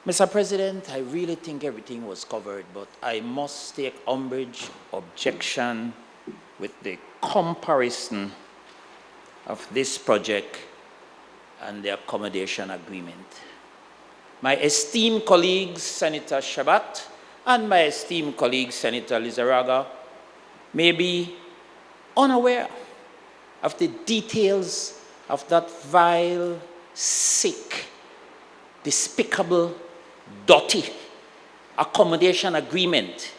Mr. President, I really think everything was covered, but I must take umbrage, objection with the comparison of this project and the accommodation agreement. My esteemed colleague, Senator Shabat, and my esteemed colleague, Senator Lizarraga, may be unaware of the details of that vile, sick, despicable, dirty accommodation agreement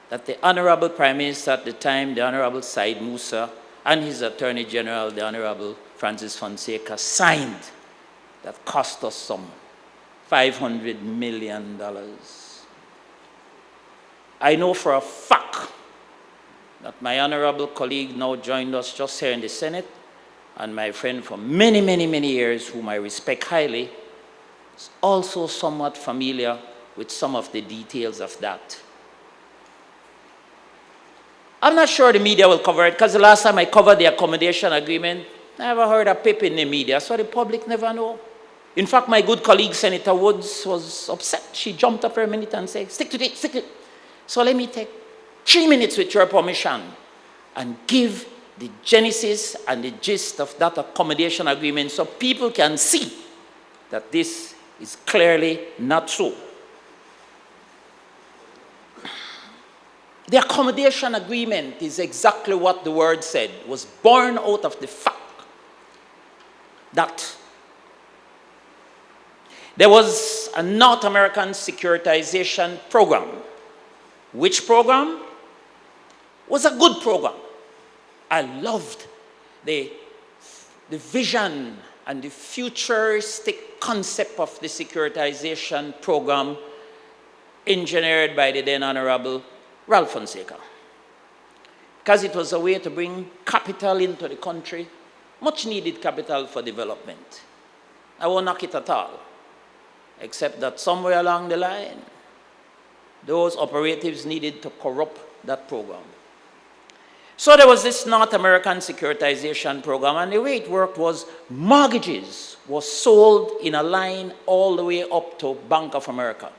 that the Honorable Prime Minister at the time, the Honorable Said Musa, and his Attorney General, the Honorable Francis Fonseca, signed that cost us some $500 million. I know for a fact that my honorable colleague now joined us just here in the Senate, and my friend for many, many, many years, whom I respect highly, is also somewhat familiar with some of the details of that. I'm not sure the media will cover it, because the last time I covered the accommodation agreement, I never heard a pip in the media, so the public never know. In fact, my good colleague, Senator Woods, was upset. She jumped up for a minute and said, stick to it, stick to it. So let me take 3 minutes with your permission and give the genesis and the gist of that accommodation agreement so people can see that this is clearly not so. The accommodation agreement is exactly what the word said, was born out of the fact that there was a North American securitization program, which program was a good program. I loved the vision and the futuristic concept of the securitization program engineered by the then Honorable Ralph Fonseca, because it was a way to bring capital into the country, much needed capital for development. I won't knock it at all, except that somewhere along the line, those operatives needed to corrupt that program. So there was this North American securitization program, and the way it worked was mortgages were sold in a line all the way up to Bank of America.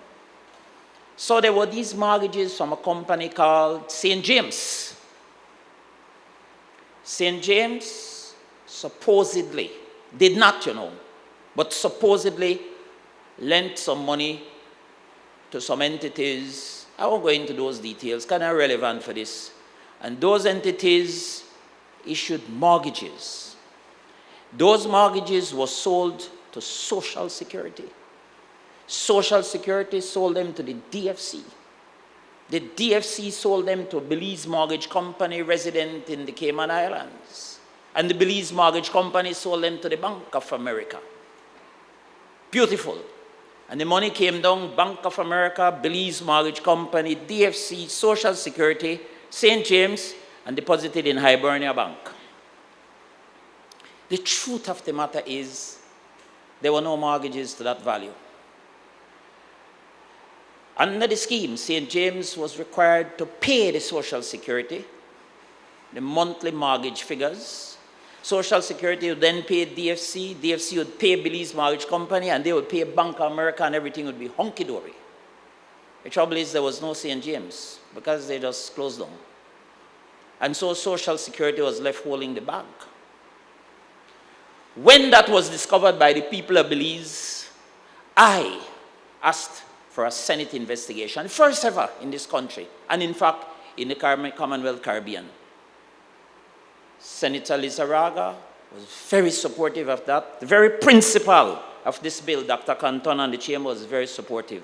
So there were these mortgages from a company called St. James. St. James supposedly, did not, but supposedly lent some money to some entities. I won't go into those details, kind of relevant for this. And those entities issued mortgages. Those mortgages were sold to Social Security. Social Security sold them to the DFC. The DFC sold them to a Belize Mortgage Company resident in the Cayman Islands. And the Belize Mortgage Company sold them to the Bank of America. Beautiful. And the money came down, Bank of America, Belize Mortgage Company, DFC, Social Security, St. James, and deposited in Hibernia Bank. The truth of the matter is, there were no mortgages to that value. Under the scheme, St. James was required to pay the Social Security, the monthly mortgage figures. Social Security would then pay DFC, DFC would pay Belize Mortgage Company, and they would pay Bank of America, and everything would be hunky-dory. The trouble is there was no St. James, because they just closed down. And so Social Security was left holding the bank. When that was discovered by the people of Belize, I asked for a Senate investigation, first ever in this country, and in fact, in the Commonwealth Caribbean. Senator Lizarraga was very supportive of that. The very principle of this bill, Dr. Canton and the Chamber, was very supportive.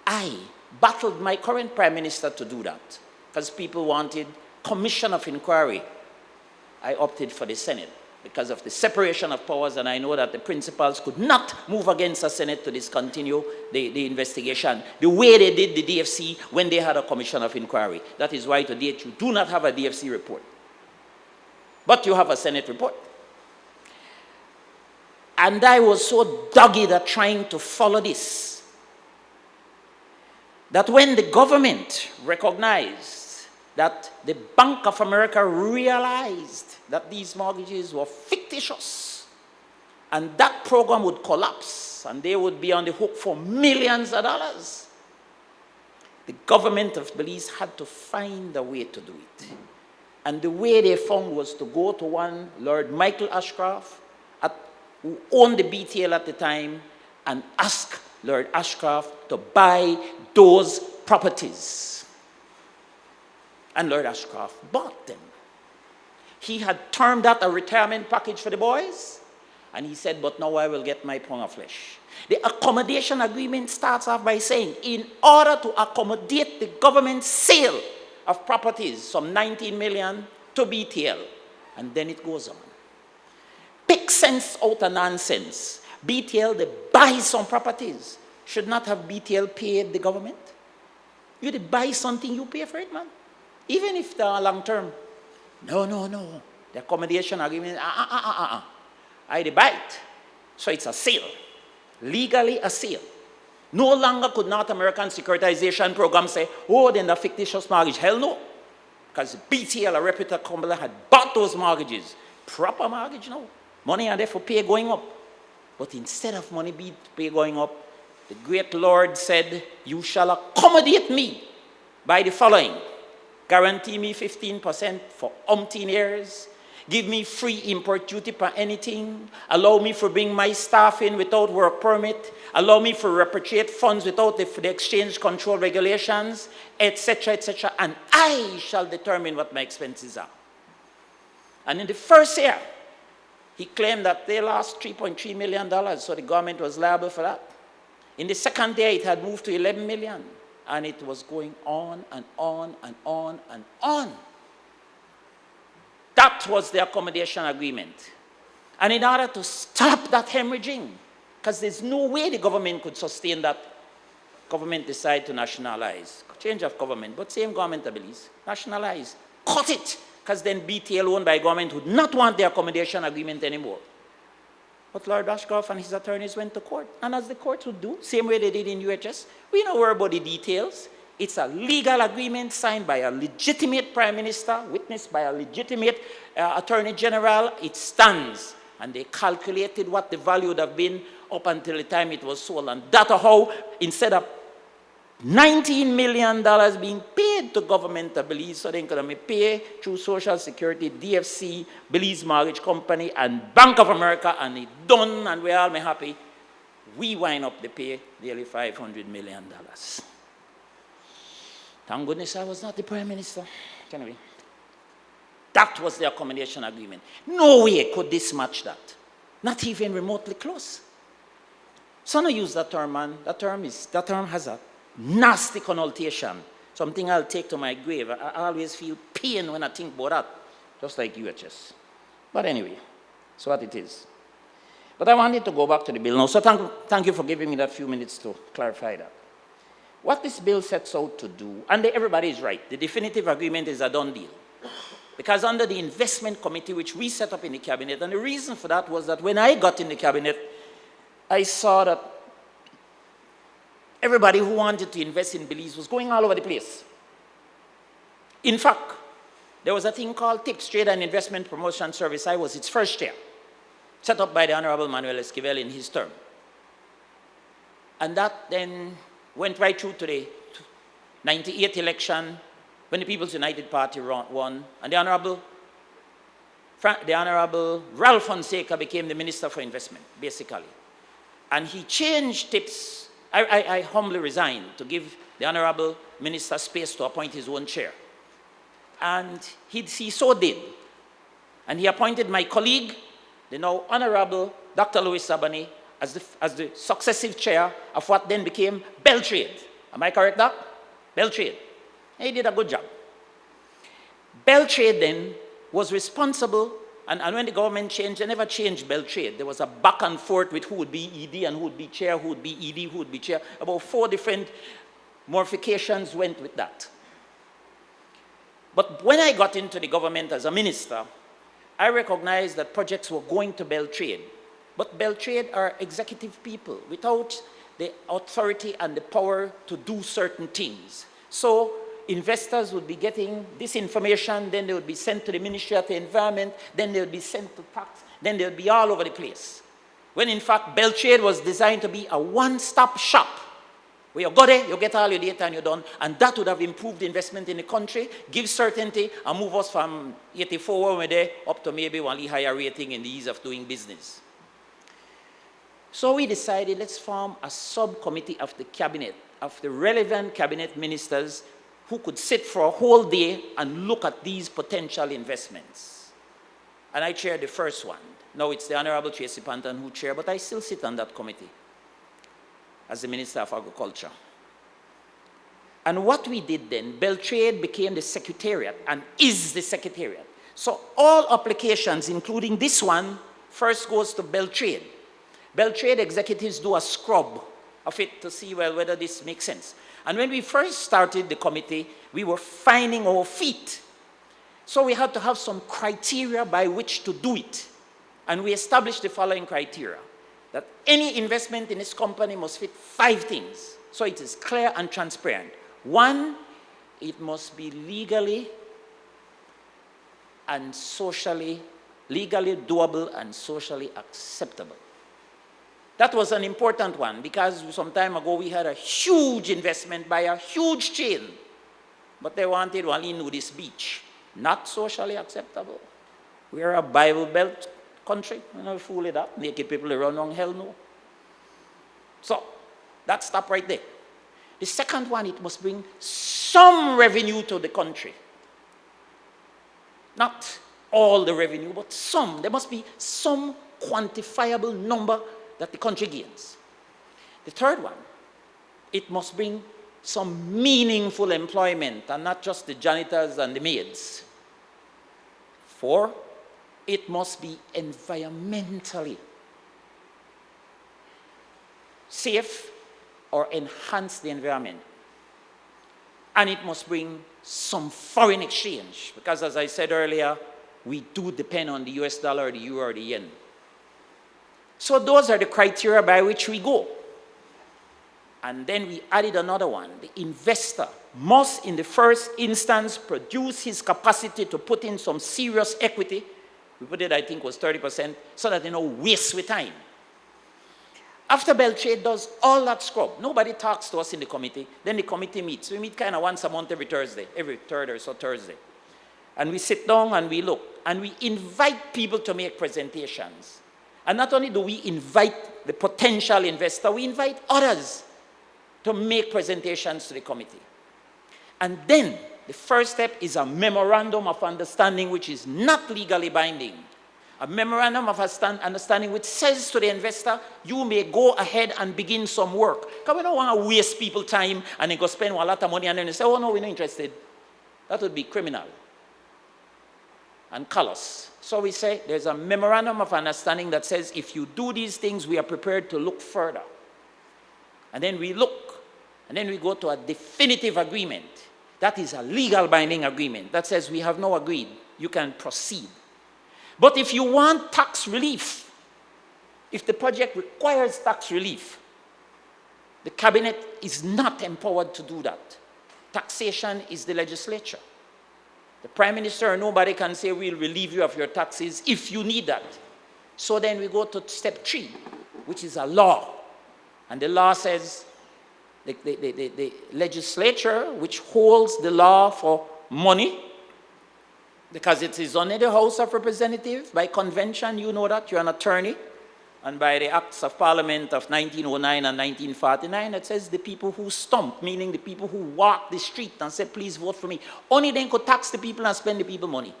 I battled my current Prime Minister to do that, because people wanted commission of inquiry. I opted for the Senate because of the separation of powers, and I know that the principals could not move against the Senate to discontinue the investigation the way they did the DFC when they had a commission of inquiry. That is why to date you do not have a DFC report, but you have a Senate report. And I was so dogged at trying to follow this, that when the government recognized that the Bank of America realized that these mortgages were fictitious And that program would collapse, and they would be on the hook for millions of dollars. The government of Belize had to find a way to do it. And the way they found was to go to one Lord Michael Ashcroft, who owned the BTL at the time, and ask Lord Ashcroft to buy those properties. And Lord Ashcroft bought them. He had termed that a retirement package for the boys, and he said, but now I will get my pound of flesh. The accommodation agreement starts off by saying, in order to accommodate the government's sale of properties, some 19 million to BTL, and then it goes on. Pick sense out of nonsense. BTL, they buy some properties. Should not have BTL paid the government. You they buy something, you pay for it, man. Even if they are long term. No. The accommodation agreement, I they buy it. So it's a sale. Legally a sale. No longer could North American securitization program say, oh, then the fictitious mortgage. Hell no. Because BTL, a reputable company, had bought those mortgages. Proper mortgage, no. Money are there for pay going up. But instead of money pay going up, the great Lord said, you shall accommodate me by the following. Guarantee me 15% for umpteen years. Give me free import duty per anything. Allow me to bring my staff in without work permit. Allow me to repatriate funds without the exchange control regulations, etc., etc. And I shall determine what my expenses are. And in the first year, he claimed that they lost $3.3 million, so the government was liable for that. In the second year, it had moved to 11 million, and it was going on and on and on and on. That was the accommodation agreement. And in order to stop that hemorrhaging, because there's no way the government could sustain that, government decided to nationalize. Change of government, but same government, I believe. Nationalize. Cut it. Because then BTL owned by government would not want the accommodation agreement anymore. But Lord Ashcroft and his attorneys went to court. And as the courts would do, same way they did in UHS, we don't worry about the details. It's a legal agreement signed by a legitimate prime minister, witnessed by a legitimate attorney general. It stands. And they calculated what the value would have been up until the time it was sold. And that's how, instead of $19 million being paid to government of Belize, so they could pay through Social Security, DFC, Belize Mortgage Company, and Bank of America, and it's done, and we're all happy. We wind up the pay nearly $500 million. Thank goodness I was not the Prime Minister. Anyway, that was the accommodation agreement. No way could this match that. Not even remotely close. So I use that term, man. That term has a nasty connotation. Something I'll take to my grave. I always feel pain when I think about that. Just like UHS. But anyway, so what it is. But I wanted to go back to the bill now. So thank you for giving me that few minutes to clarify that. What this bill sets out to do, and everybody is right, the definitive agreement is a done deal. Because under the investment committee, which we set up in the cabinet, and the reason for that was that when I got in the cabinet, I saw that everybody who wanted to invest in Belize was going all over the place. In fact, there was a thing called TIPS, Trade and Investment Promotion Service. I was its first chair, set up by the Honorable Manuel Esquivel in his term. And that then went right through to the 98 election, when the People's United Party won, and the Honorable Ralph Fonseca became the Minister for Investment, basically. And he changed TIPS. I humbly resigned to give the Honorable Minister space to appoint his own chair. And he so did. And he appointed my colleague, the now Honorable Dr. Louis Sabani, as the successive chair of what then became Beltrade. Am I correct, Doc? Beltrade. He did a good job. Beltrade then was responsible, and when the government changed, they never changed Beltrade. There was a back and forth with who would be ED and who would be chair, who would be ED, who would be chair. About 4 different modifications went with that. But when I got into the government as a minister, I recognized that projects were going to Beltrade. But Beltrade are executive people without the authority and the power to do certain things. So investors would be getting this information, then they would be sent to the Ministry of the Environment, then they would be sent to tax, then they would be all over the place. when in fact Beltrade was designed to be a one-stop shop. Where you go there, you get all your data and you're done. And that would have improved investment in the country, give certainty, and move us from 84 where we're there up to maybe one higher rating in the ease of doing business. So we decided, let's form a subcommittee of the cabinet, of the relevant cabinet ministers who could sit for a whole day and look at these potential investments. And I chaired the first one. Now it's the Honorable Tracy Panton who chaired, but I still sit on that committee as the Minister of Agriculture. And what we did then, Beltrade became the Secretariat and is the Secretariat. So all applications, including this one, first goes to Beltrade. Beltrade executives do a scrub of it to see, well, whether this makes sense. And when we first started the committee, we were finding our feet. So we had to have some criteria by which to do it. And we established the following criteria: that any investment in this company must fit 5 things. So it is clear and transparent. 1, it must be legally doable and socially acceptable. That was an important one because some time ago we had a huge investment by a huge chain, but they wanted only nudist beach. Not socially acceptable. We are a Bible Belt country. You know, fool it up. Naked people around on hell no. So, that stop right there. The second one, it must bring some revenue to the country. Not all the revenue, but some. There must be some quantifiable number that the country gains. The third one, it must bring some meaningful employment and not just the janitors and the maids. 4, it must be environmentally safe or enhance the environment. And it must bring some foreign exchange, because as I said earlier, we do depend on the US dollar, the euro, or the yen. So those are the criteria by which we go. And then we added another one. The investor must, in the first instance, produce his capacity to put in some serious equity. We put it, I think, was 30%, so that they don't waste with time. After Beltrade does all that scrub, nobody talks to us in the committee, then the committee meets. We meet kind of once a month every Thursday, every third or so Thursday. And we sit down and we look, and we invite people to make presentations. And not only do we invite the potential investor, we invite others to make presentations to the committee. And then the first step is a memorandum of understanding, which is not legally binding. A memorandum of understanding which says to the investor, you may go ahead and begin some work. Because we don't want to waste people's time and then go spend a lot of money and then they say, oh no, we're not interested. That would be criminal and callous. So we say there's a memorandum of understanding that says if you do these things, we are prepared to look further. And then we look, and then we go to a definitive agreement. That is a legal binding agreement that says we have now agreed, you can proceed. But if you want tax relief, if the project requires tax relief, the cabinet is not empowered to do that. Taxation is the legislature. The prime minister or nobody can say we'll relieve you of your taxes if you need that. So then we go to step 3, which is a law. And the law says the legislature, which holds the law for money, because it is only the House of Representatives. By convention, you know that, you're an attorney. And by the Acts of Parliament of 1909 and 1949, it says the people who stomp, meaning the people who walk the street and say, please vote for me. Only then could tax the people and spend the people money.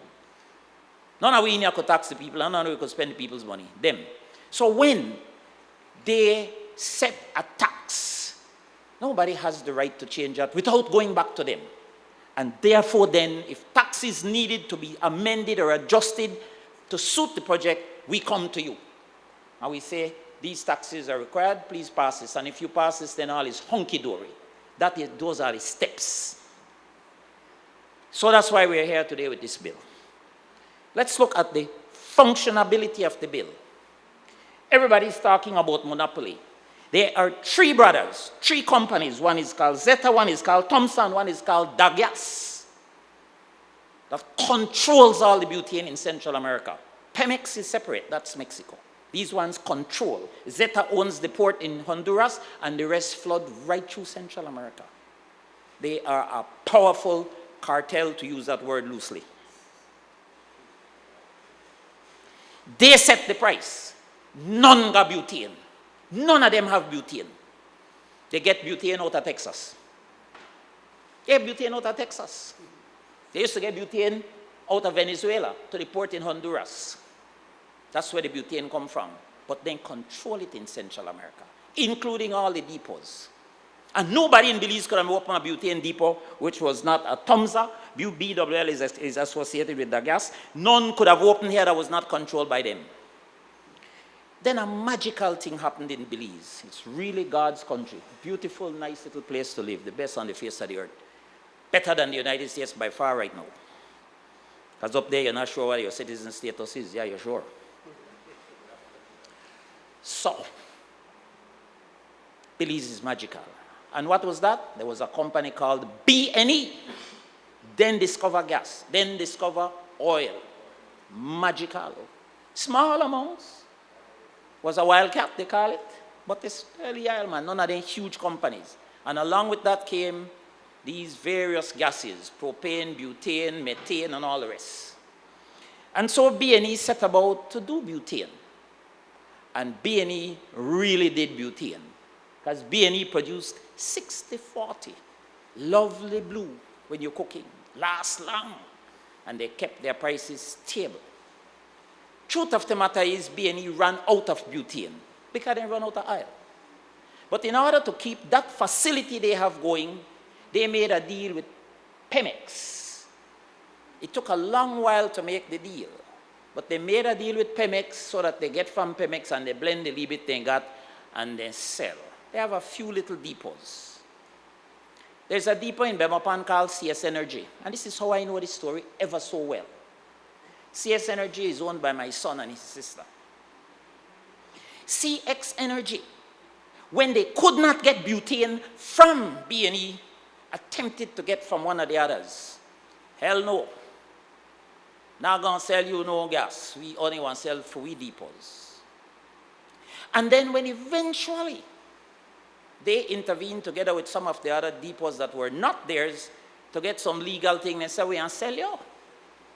None of we in here could tax the people, and none of we could spend the people's money, them. So when they set a tax, nobody has the right to change that without going back to them. And therefore then, if tax is needed to be amended or adjusted to suit the project, we come to you. And we say, these taxes are required, please pass this. And if you pass this, then all is hunky-dory. Those are the steps. So that's why we're here today with this bill. Let's look at the functionability of the bill. Everybody's talking about monopoly. There are 3 brothers, 3 companies. One is called Zeta, one is called Thompson, one is called Dagas, that controls all the butane in Central America. Pemex is separate, that's Mexico. These ones control. Zeta owns the port in Honduras, and the rest flood right through Central America. They are a powerful cartel, to use that word loosely. They set the price. None got butane. None of them have butane. They get butane out of Texas. They get butane out of Texas. They used to get butane out of Venezuela to the port in Honduras. That's where the butane come from. But then control it in Central America, including all the depots. And nobody in Belize could have opened a butane depot, which was not a Tomsa. BWL is associated with the gas. None could have opened here that was not controlled by them. Then a magical thing happened in Belize. It's really God's country. Beautiful, nice little place to live. The best on the face of the earth. Better than the United States by far right now. Because up there, you're not sure what your citizen status is. Yeah, you're sure. So, Belize is magical. And what was that? There was a company called BNE. Then discover gas. Then discover oil. Magical. Small amounts. Was a wildcat, they call it. But it's early oil, man. None of them huge companies. And along with that came these various gases. Propane, butane, methane, and all the rest. And so BNE set about to do butane. And BNE really did butane. Because BNE produced 60-40. Lovely blue when you're cooking. Lasts long. And they kept their prices stable. Truth of the matter is BNE ran out of butane because they ran out of oil. But in order to keep that facility they have going, they made a deal with Pemex. It took a long while to make the deal. But they made a deal with Pemex so that they get from Pemex and they blend the little bit they got and they sell. They have a few little depots. There's a depot in Bemopan called CS Energy. And this is how I know this story ever so well. CS Energy is owned by my son and his sister. CX Energy, when they could not get butane from BNE, attempted to get from one of the others. Hell no. Not going to sell you no gas. We only want to sell for we depots. And then when eventually they intervened together with some of the other depots that were not theirs to get some legal thing, they said, we want to sell you.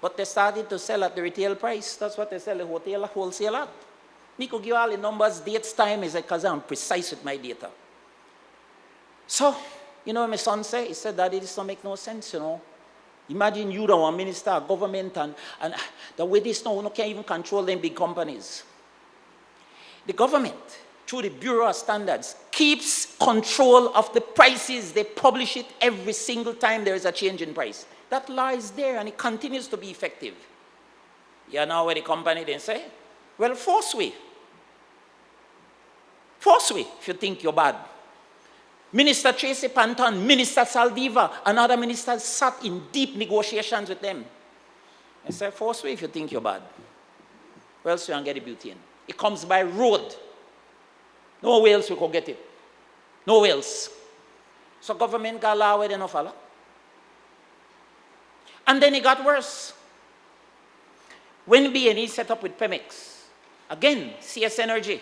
But they started to sell at the retail price. That's what they sell the wholesale at. Me could give all the numbers, dates, time, is because I'm precise with my data. So, you know what my son said? He said, Daddy, this don't make no sense, you know. Imagine you don't want minister, government, and the way this now, you can't even control them big companies. The government, through the Bureau of Standards, keeps control of the prices. They publish it every single time there is a change in price. That law is there and it continues to be effective. You know what the company then say? Well, force we. Force we if you think you're bad. Minister Tracy Panton, Minister Saldiva, and other ministers sat in deep negotiations with them. They said, force we if you think you're bad. Where else you can get the butane? It comes by road. No way else we could get it. No way else. So government got law where they no follow. And then it got worse. When BNE set up with Pemex, again, CS Energy,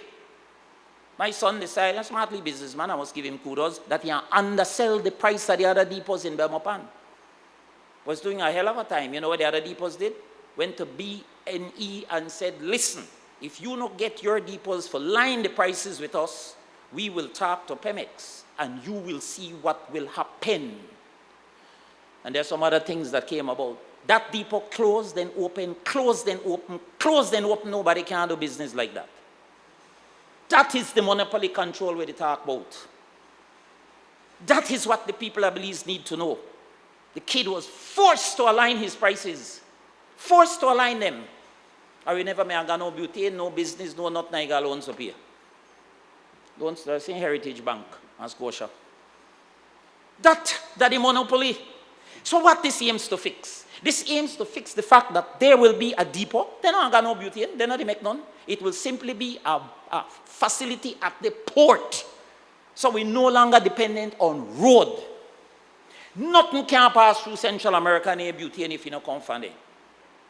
my son decided, a smartly businessman, I must give him kudos, that he undersell the price of the other depots in Belmopan. Was doing a hell of a time. You know what the other depots did? Went to BNE and said, listen, if you don't get your depots for line the prices with us, we will talk to Pemex and you will see what will happen. And there's some other things that came about. That depot closed, then open, closed, then open, closed, then open. Nobody can do business like that. That is the monopoly control where they talk about. That is what the people of Belize need to know. The kid was forced to align his prices. Forced to align them. Or we never may have got no butane, no business, no nothing, I got loans up here. Loans to the Heritage Bank and Scotia. That the monopoly. So what this aims to fix? This aims to fix the fact that there will be a depot. They don't got no butane. They don't make none. It will simply be a facility at the port. So we're no longer dependent on road. Nothing can pass through Central America near butane if you don't come from there.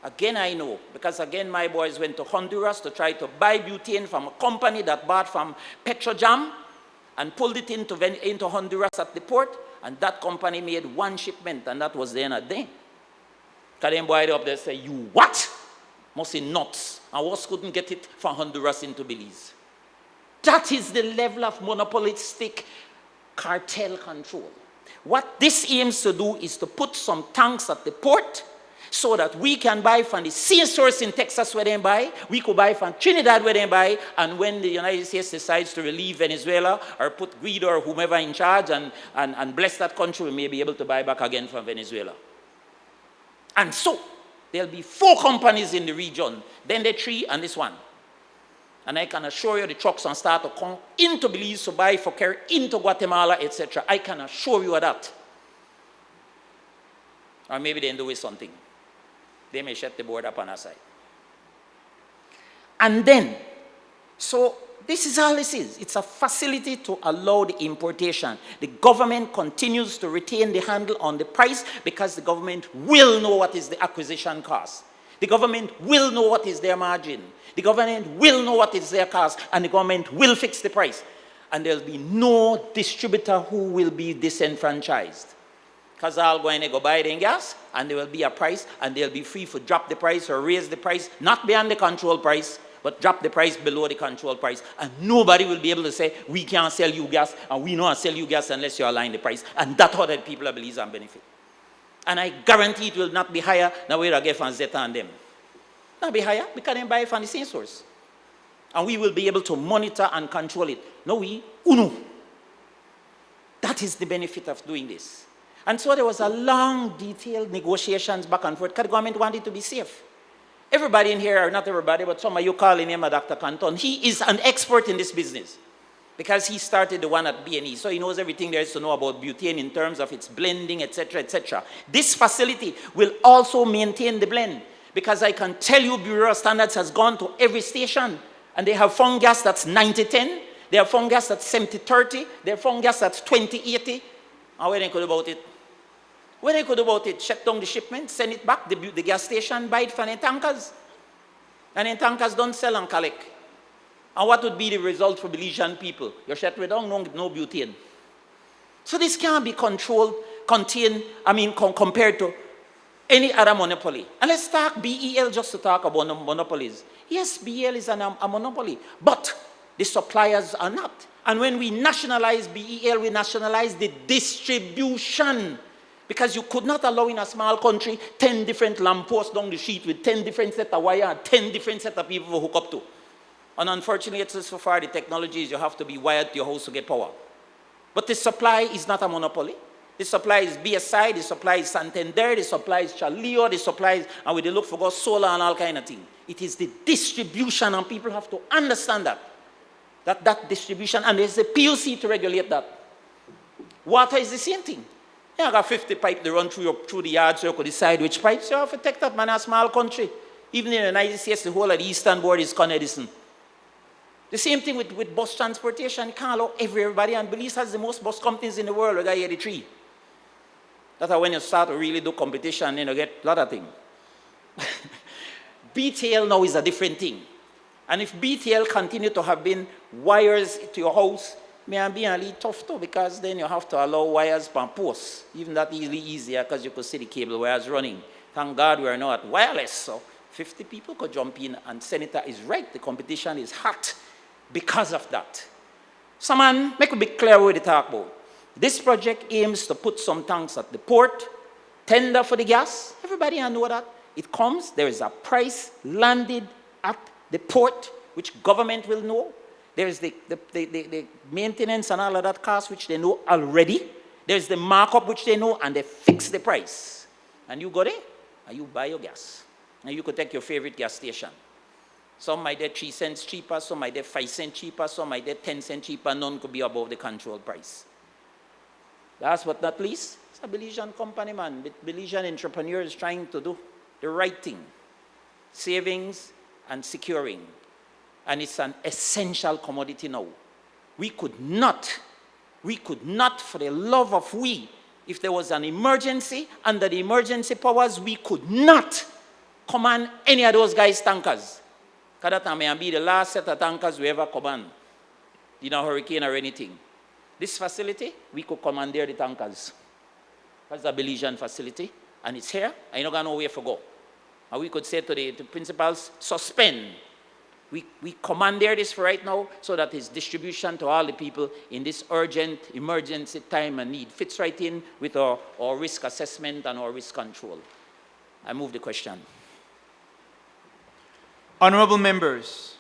Again, I know, because again, my boys went to Honduras to try to buy butane from a company that bought from Petrojam and pulled it into Honduras at the port, and that company made one shipment, and that was the end of the day. Because them boys up there say, you what? Must be nuts. And us couldn't get it from Honduras into Belize. That is the level of monopolistic cartel control. What this aims to do is to put some tanks at the port so that we can buy from the same source in Texas where they buy, we could buy from Trinidad where they buy, and when the United States decides to relieve Venezuela or put Guido or whomever in charge and bless that country, we may be able to buy back again from Venezuela. And so, there'll be 4 companies in the region, then the 3 and this one. And I can assure you the trucks will start to come into Belize to buy for carry into Guatemala, etc. I can assure you of that. Or maybe they'll do something. They may shut the border up on our side. And then, so this is all this is. It's a facility to allow the importation. The government continues to retain the handle on the price because the government will know what is the acquisition cost. The government will know what is their margin. The government will know what is their cost, and the government will fix the price. And there'll be no distributor who will be disenfranchised. Because all going to go buy the gas, and there will be a price, and they'll be free to drop the price or raise the price, not beyond the control price, but drop the price below the control price. And nobody will be able to say, we can't sell you gas, and we don't sell you gas unless you align the price. And that's how the people of Belize and benefit. And I guarantee it will not be higher than where I get from Zeta and them. Not be higher, because they buy from the same source. And we will be able to monitor and control it. No, uno. That is the benefit of doing this. And so there was a long, detailed negotiations back and forth, because the government wanted to be safe. Everybody in here, or not everybody, but some of you calling him Dr. Canton, he is an expert in this business. Because he started the one at B&E, so he knows everything there is to know about butane in terms of its blending, etc., etc. This facility will also maintain the blend, because I can tell you Bureau of Standards has gone to every station, and they have found gas that's 90-10, they have found gas that's 70-30, they have found gas that's 20-80. And what they could do about it? What they could do about it? Shut down the shipment, send it back, the gas station, buy it from the tankers. And the tankers don't sell and collect. And what would be the result for Belizean people? You're shut down, no butane. So this can't be controlled, contained, compared to any other monopoly. And let's talk BEL just to talk about monopolies. Yes, BEL is a monopoly, but the suppliers are not. And when we nationalize BEL, we nationalize the distribution. Because you could not allow in a small country 10 different lampposts down the street with 10 different sets of wire and 10 different sets of people to hook up to. And unfortunately, it's so far the technology is you have to be wired to your house to get power. But the supply is not a monopoly. The supply is BSI, the supply is Santander, the supply is Chaleo, the supply is, and we look for solar and all kind of things. It is the distribution, and people have to understand that. That distribution, and there's a PUC to regulate that. Water is the same thing. You got 50 pipes they run through the yard, so you could decide which pipes. You have to take that, man, a small country. Even in the United States, the whole of the eastern board is Con Edison. The same thing with bus transportation. You can't allow everybody, and Belize has the most bus companies in the world. We got 83. That's when you start to really do competition, you get a lot of things. BTL now is a different thing. And if BTL continue to have been wires to your house, may be a little tough too, because then you have to allow wires per post. Even that is easier because you could see the cable wires running. Thank God we are now at wireless, so 50 people could jump in, and Senator is right, the competition is hot because of that. So man, make it be clear what they talk about. This project aims to put some tanks at the port, tender for the gas. Everybody know that. It comes, there is a price landed at the port, which government will know. There is the maintenance and all of that cost, which they know already. There's the markup, which they know, and they fix the price. And you go there, and you buy your gas. And you could take your favorite gas station. Some might get 3 cents cheaper, some might get 5 cents cheaper, some might get 10 cents cheaper. None could be above the control price. Last but not least, it's a Belizean company, man. Belizean entrepreneurs trying to do the right thing. Savings and securing. And it's an essential commodity now. We could not, for the love of we, if there was an emergency, under the emergency powers, we could not command any of those guys' tankers. Because that time may be the last set of tankers we ever command. In a hurricane or anything. This facility, we could commandeer the tankers. That's a Belizean facility, and it's here, and you're not going to know where to go. And we could say to the principals, suspend. We commandeer this for right now so that its distribution to all the people in this urgent emergency time and need fits right in with our risk assessment and our risk control. I move the question. Honorable members,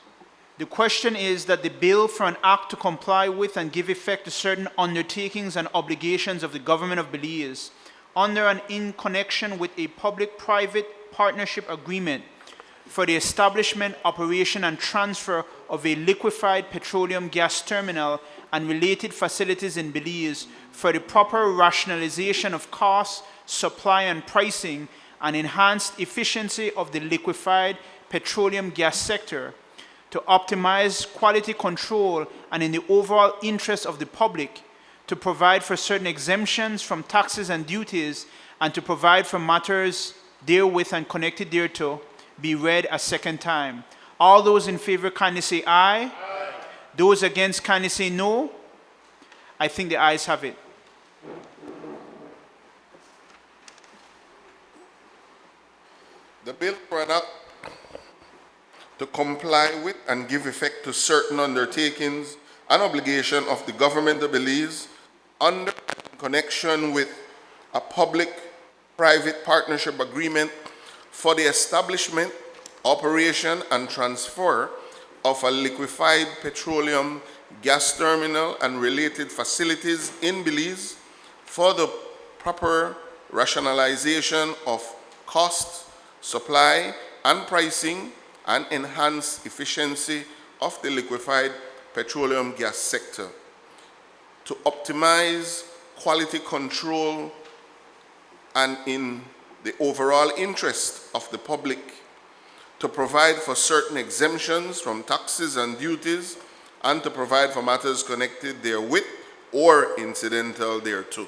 the question is that the bill for an act to comply with and give effect to certain undertakings and obligations of the government of Belize under and in connection with a public-private partnership agreement for the establishment, operation, and transfer of a liquefied petroleum gas terminal and related facilities in Belize for the proper rationalization of costs, supply, and pricing, and enhanced efficiency of the liquefied petroleum gas sector, to optimize quality control and in the overall interest of the public, to provide for certain exemptions from taxes and duties, and to provide for matters therewith and connected thereto, be read a second time. All those in favor kindly say aye. Aye. Those against kindly say no. I think the ayes have it. The bill for an act to comply with and give effect to certain undertakings and obligation of the government of Belize under in connection with a public-private partnership agreement for the establishment, operation, and transfer of a liquefied petroleum gas terminal and related facilities in Belize for the proper rationalization of cost, supply, and pricing, and enhanced efficiency of the liquefied petroleum gas sector, to optimize quality control and in the overall interest of the public, to provide for certain exemptions from taxes and duties, and to provide for matters connected therewith or incidental thereto.